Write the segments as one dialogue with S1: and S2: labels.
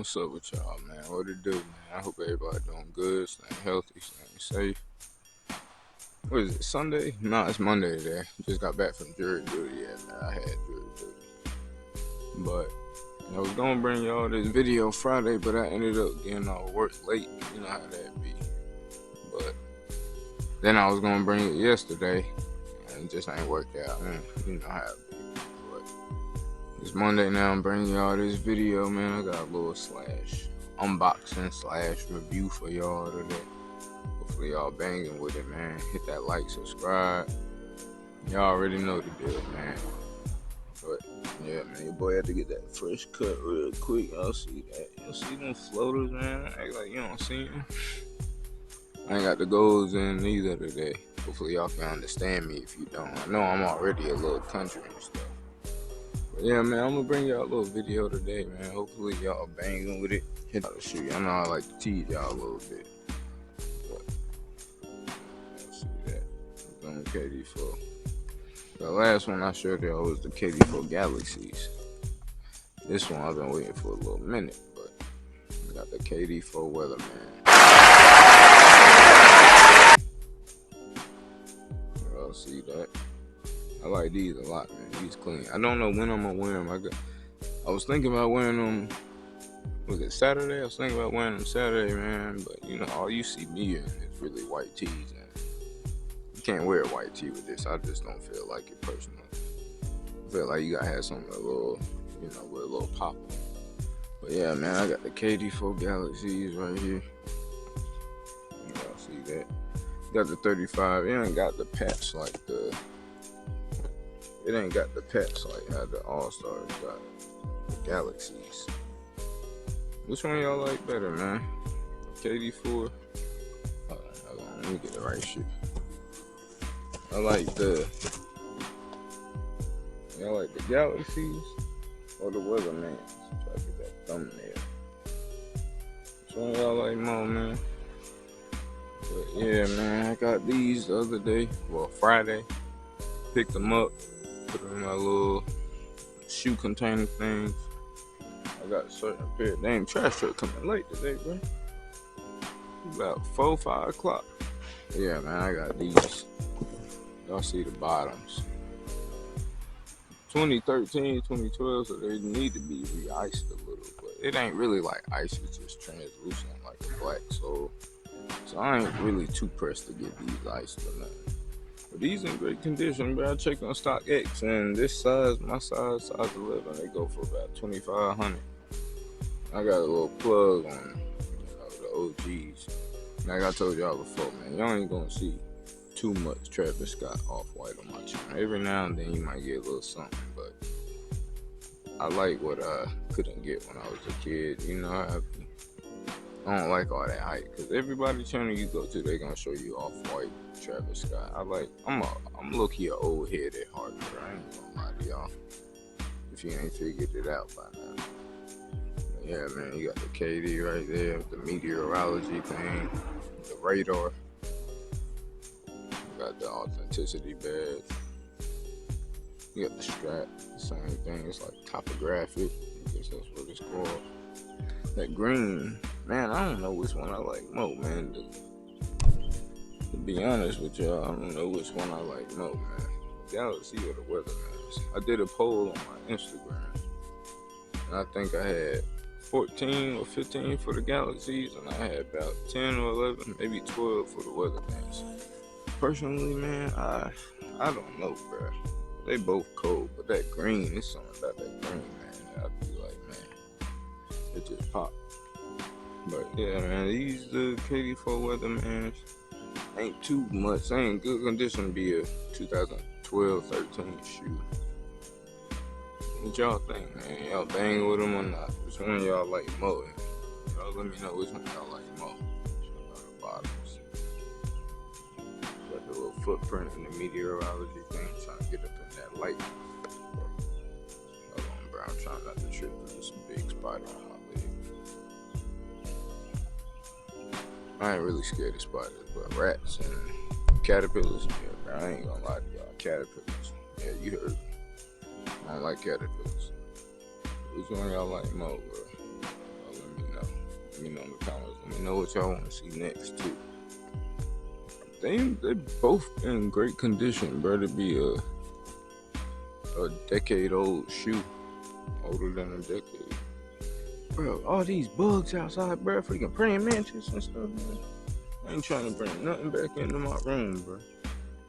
S1: what's up with y'all, man? What it do, man? I hope everybody doing good, staying healthy, staying safe. What is it, Sunday? Nah, it's Monday today. Just got back from jury duty. Yeah, man, I had jury duty. But I was gonna bring y'all this video Friday, but I ended up getting off work late. You know how that be. But then I was gonna bring it yesterday, and it just ain't worked out. You know how it be. But it's Monday now. I'm bringing y'all this video, man. I got a little unboxing / review for y'all today. Hopefully y'all banging with it, man. Hit that like, subscribe. Y'all already know the deal, man. But yeah, man, your boy had to get that fresh cut real quick. Y'all see that? Y'all see them floaters, man? Act like you don't see them. I ain't got the goals in either today. Hopefully y'all can understand me if you don't. I know I'm already a little country and stuff. But yeah, man, I'm gonna bring y'all a little video today, man. Hopefully y'all banging with it. Hit out the shoot. I know I like to tease y'all a little bit. But y'all see that. It's on KD4. The last one I showed y'all was the KD4 Galaxies. This one I've been waiting for a little minute, but I got the KD4 Weatherman. Y'all see that? I like these a lot, man. These clean. I don't know when I'm gonna wear them. I was thinking about wearing them. Was it Saturday? I was thinking about wearing them Saturday, man. But you know, all you see me in is really white tees, and you can't wear a white tee with this. I just don't feel like it personally. I feel like you gotta have something a little, with a little pop. But yeah, man, I got the KD4 Galaxies right here. Y'all see that? Got the 35. It ain't got the patch like how the All-Stars got the Galaxies. Which one y'all like better, man? KD4? Hold on, let me get the right shit. Y'all like the Galaxies or the Weatherman? Try to get that thumbnail. Which one y'all like more, man? But yeah, man, I got these the other day. Well, Friday. Picked them up, put them in my little shoe container things. I got a certain pair. Damn, trash truck coming late today, bro. About 4-5 o'clock. Yeah, man, I got these. Y'all see the bottoms. 2013, 2012, so they need to be re-iced a little, but it ain't really like ice, it's just translucent like a black sole. So I ain't really too pressed to get these iced or nothing. But these in great condition, bro. I checked on StockX, and this size, my size 11, they go for about $2,500. I got a little plug on, the OGs. Like I told y'all before, man, y'all ain't gonna see too much Travis Scott Off-White on my channel. Every now and then you might get a little something, but I like what I couldn't get when I was a kid. I don't like all that hype, because everybody channel you go to, they gonna show you Off-White Travis Scott. I'm low-key an old head at heart, but I ain't gonna lie to y'all if you ain't figured it out by now. But yeah, man, you got the KD right there, the meteorology thing, the radar. You got the authenticity badge. You got the strap, the same thing. It's like topographic. I guess that's what it's called. That green, man, I don't know which one I like more, man. To be honest with y'all, I don't know which one I like more, man. Galaxy or the Weatherman. I did a poll on my Instagram, and I think I had 14 or 15 for the Galaxies, and I had about 10 or 11, maybe 12 for the Weathermans. Personally, man, I don't know, bro. They both cold, but that green, it's something about that green, man. I'd be like, man, it just popped. But yeah, man, these the KD4 Weathermans ain't too much. They ain't good condition to be a 2012-13 shoe. What y'all think, man? Y'all bang with them or not? Which one y'all like more? Y'all let me know which one y'all like more. The bottoms. Got the little footprint in the meteorology thing, trying to get up in that light. Hold on, bro. I'm trying not to trip. There's a big spider on my leg. I ain't really scared of spiders, but rats and caterpillars, yeah, bro, I ain't gonna lie to y'all. Caterpillars. Yeah, you heard me. I don't like caterpillars. Which one y'all like more, bro? Y'all let me Let me know in the comments. Let me know what y'all want to see next too. They both in great condition, bro. To be a decade old shoe, older than a decade. Bro, all these bugs outside, bro. Freaking praying mantis and stuff, man. I ain't trying to bring nothing back into my room, bro.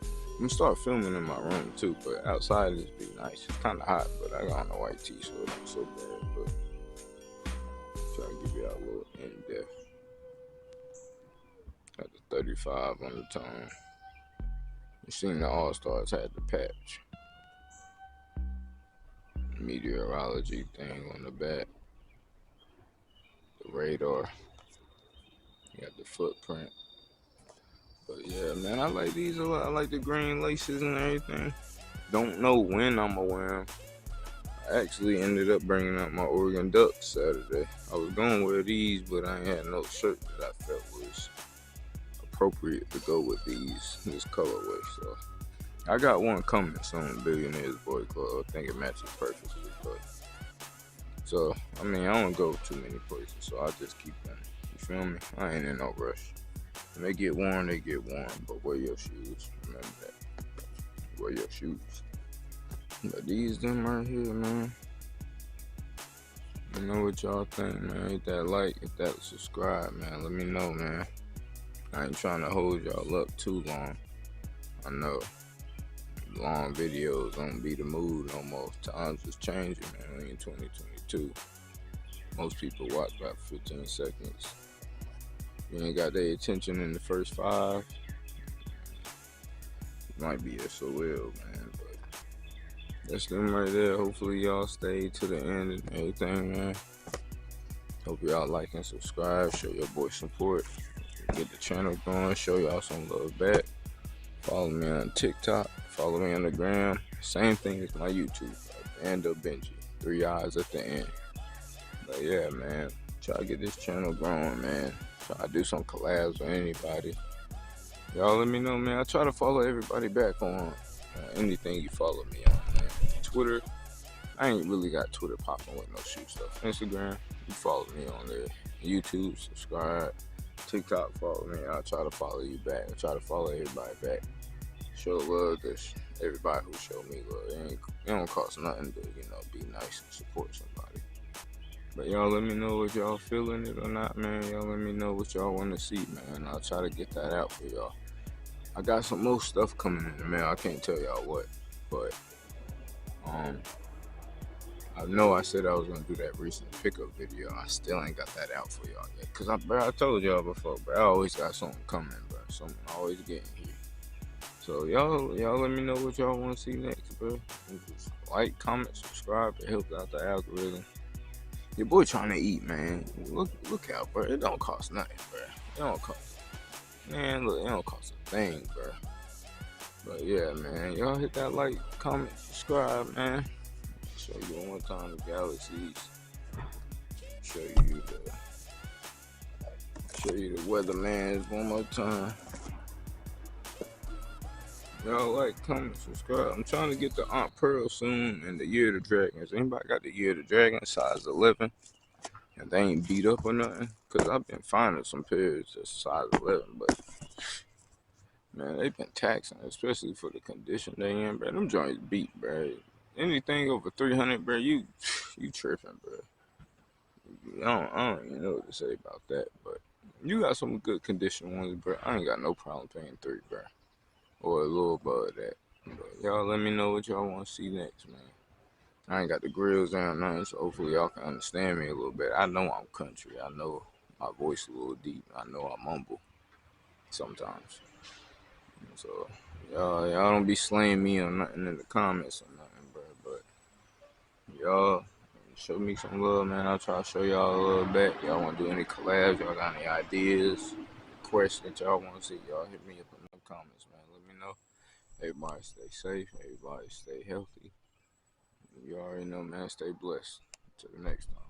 S1: I'm gonna start filming in my room too, but outside it's be nice. It's kind of hot, but I got on a white tee, so it ain't so bad. But try to give y'all a little in depth. Got the 35 on the tone. You seen the All Stars had the patch, meteorology thing on the back, the radar. You got the footprint. But yeah, man, I like these a lot. I like the green laces and everything. Don't know when I'ma wear them. I actually ended up bringing out my Oregon Ducks Saturday. I was gonna wear these, but I ain't had no shirt that I felt was appropriate to go with this colorway. So I got one coming soon, Billionaires Boy Club. I think it matches perfectly. But so I mean, I don't go too many places, so I just keep them. You feel me? I ain't in no rush. When they get worn, they get worn. But wear your shoes. Remember that. Wear your shoes. But these them right here, man. You know what y'all think, man. Hit that like, hit that subscribe, man. Let me know, man. I ain't trying to hold y'all up too long. I know long videos don't be the mood no more. Times is changing, man. We in 2022. Most people watch about 15 seconds. You ain't got their attention in the first 5. It might be SOL, man. But that's them right there. Hopefully y'all stay to the end and everything, man. Hope y'all like and subscribe. Show your boy support. Get the channel going. Show y'all some love back. Follow me on TikTok. Follow me on the gram. Same thing as my YouTube. Ando Benji. 3 eyes at the end. But yeah, man. Try to get this channel growing, man. Try to do some collabs with anybody. Y'all let me know, man. I try to follow everybody back on anything you follow me on, man. Twitter. I ain't really got Twitter popping with no shoe stuff. Instagram, you follow me on there. YouTube, subscribe. TikTok, follow me. I'll try to follow you back. I try to follow everybody back. Show love to everybody who showed me love. It don't cost nothing to, be nice and support somebody. But y'all let me know what y'all feeling it or not, man. Y'all let me know what y'all want to see, man. I'll try to get that out for y'all. I got some more stuff coming in the mail. I can't tell y'all what, but I know I said I was gonna do that recent pickup video. I still ain't got that out for y'all yet. Cause I told y'all before, bro. I always got something coming, bro. Something always getting here. So y'all let me know what y'all want to see next, bro. Just like, comment, subscribe. It helps out the algorithm. Your boy trying to eat, man. Look out, bro. It don't cost nothing, bro. It don't cost. Man, look, it don't cost a thing, bro. But yeah, man. Y'all hit that like, comment, subscribe, man. Show you one more time the galaxies. Show you the Weathermans one more time. Y'all like, comment, subscribe. I'm trying to get the Aunt Pearl soon and the Year of the Dragon. Has anybody got the Year of the Dragon size 11? And they ain't beat up or nothing? Cause I've been finding some pairs that's size 11, but man, they've been taxing, especially for the condition they in, bro. Them joints beat, bro. Anything over 300, bro, you tripping, bro. I don't even know what to say about that, but you got some good condition ones, bro. I ain't got no problem paying 3, bro, or a little above that. But y'all let me know what y'all want to see next, man. I ain't got the grills down nothing, so hopefully y'all can understand me a little bit. I know I'm country. I know my voice a little deep. I know I mumble sometimes. So y'all don't be slaying me on nothing in the comments or nothing, bro. But y'all show me some love, man. I'll try to show y'all love back. Y'all want to do any collabs? Y'all got any ideas, questions y'all want to see? Y'all hit me up in the comments, man. Let me know. Everybody stay safe. Everybody stay healthy. You already know, man. Stay blessed. Till the next time.